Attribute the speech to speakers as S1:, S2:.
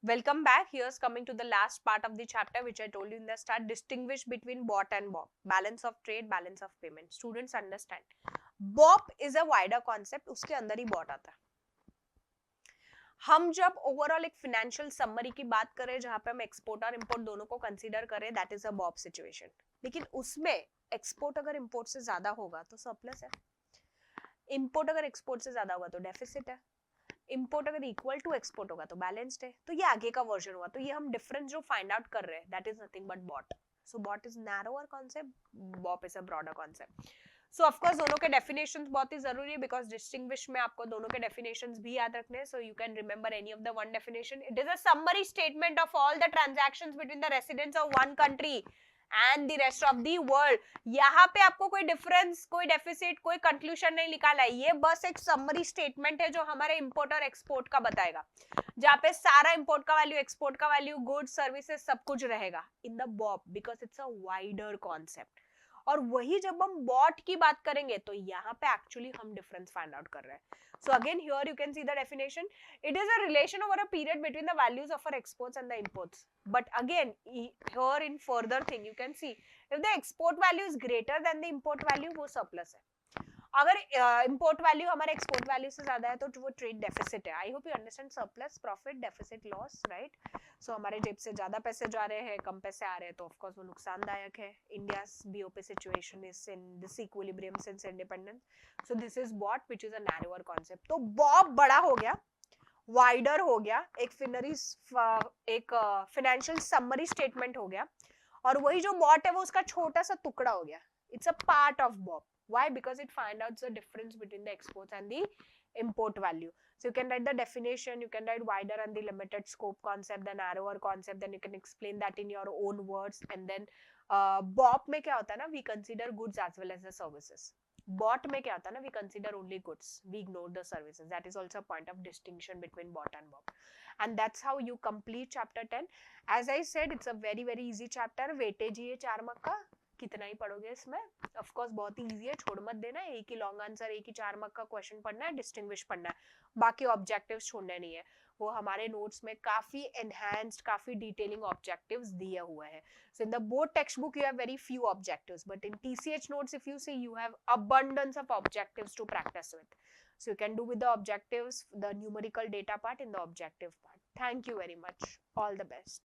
S1: Welcome back. Here's coming to the last part of the chapter, which I told you in the start. Distinguish between bought and BOP. Balance of trade, balance of payment. Students understand. BOP is a wider concept. उसके अंदर ही bought आता है. हम जब overall एक financial summary की बात करें जहां पे हम एक्सपोर्ट और इंपोर्ट दोनों को कंसीडर करें, that is a Bob situation. लेकिन उसमें एक्सपोर्ट अगर इंपोर्ट से ज्यादा होगा तो सरप्लस है, इंपोर्ट अगर एक्सपोर्ट से ज्यादा होगा तो डेफिसिट है, इंपोर्ट अगर इक्वल टू एक्सपोर्ट होगा तो बैलेंस्ड है. तो ये आगे का वर्जन हुआ. तो ये हम डिफरेंस जो फाइंड आउट कर रहे हैं, that is nothing but BOT. So BOT is narrower concept, BOP is a broader concept. So of course दोनों के डेफिनेशंस बहुत ही जरूरी है, बिकॉज डिस्टिंग्विश में आपको दोनों के डेफिनेशंस भी याद रखने हैं. So you can remember any of the one definition. It is a summary statement of all the transactions between the residents of one country and the rest of the world. यहाँ पे आपको कोई difference, कोई deficit, कोई conclusion नहीं निकाला है. ये बस एक समरी स्टेटमेंट है जो हमारे इंपोर्ट और एक्सपोर्ट का बताएगा, जहाँ पे सारा इंपोर्ट का वैल्यू, एक्सपोर्ट का वैल्यू, गुड्स, सर्विसेज सब कुछ रहेगा in the बॉप, because it's a wider concept. और वही जब हम बॉट की बात करेंगे तो यहाँ पे एक्चुअली हम डिफरेंस फाइंड आउट कर रहे हैं. So again here you can see the definition. It is a relation over a period between the values of our exports and the imports. But again here in further thing you can see, if the export value is greater than the import value, वो surplus है. अगर import value हमारे export value से ज्यादा है तो वो trade deficit है. I hope you understand. Surplus, profit, deficit, loss, right. So हमारे जेब से ज्यादा पैसे जा रहे हैं, कम पैसे आ रहे हैं, तो ऑफ कोर्स वो नुकसानदायक है. India's BOP situation is in this equilibrium since independence. So this is bought which is a narrower concept. तो बॉब बड़ा हो गया, वाइडर हो गया, एक फाइनेंशियल समरी स्टेटमेंट हो गया. और वही जो बॉट है वो उसका छोटा सा टुकड़ा हो गया. It's a part of Bob. Why? Because it finds out the difference between the exports and the import value. So you can write the definition, you can write wider and the limited scope concept, the narrower concept, then you can explain that in your own words. And then BOP में क्या होता है ना, we consider goods as well as the services. Bought में क्या होता है ना, we consider only goods, we ignore the services. That is also a point of distinction between bought and BOP. And that's how you complete chapter 10. As I said, it's a very very easy chapter. weightage ही है 4 mark का. कितना ही पढ़ोगे इसमें, of course बहुत ही easy है, छोड़ मत देना. एक ही लॉन्ग आंसर, एक ही 4 मार्क का क्वेश्चन पढ़ना है, डिस्टिंग्विश पढ़ना है, बाकी ऑब्जेक्टिव्स छोड़ने नहीं है. वो हमारे नोट्स में काफी एनहांस्ड, काफी डिटेलिंग ऑब्जेक्टिव्स दिए हुए हैं. So in the board text book you have very few objectives, but in TCH notes if you see you have abundance of objectives to practice with. So you can do with the objectives, the numerical data part in the objective part. Thank you very much. All the best.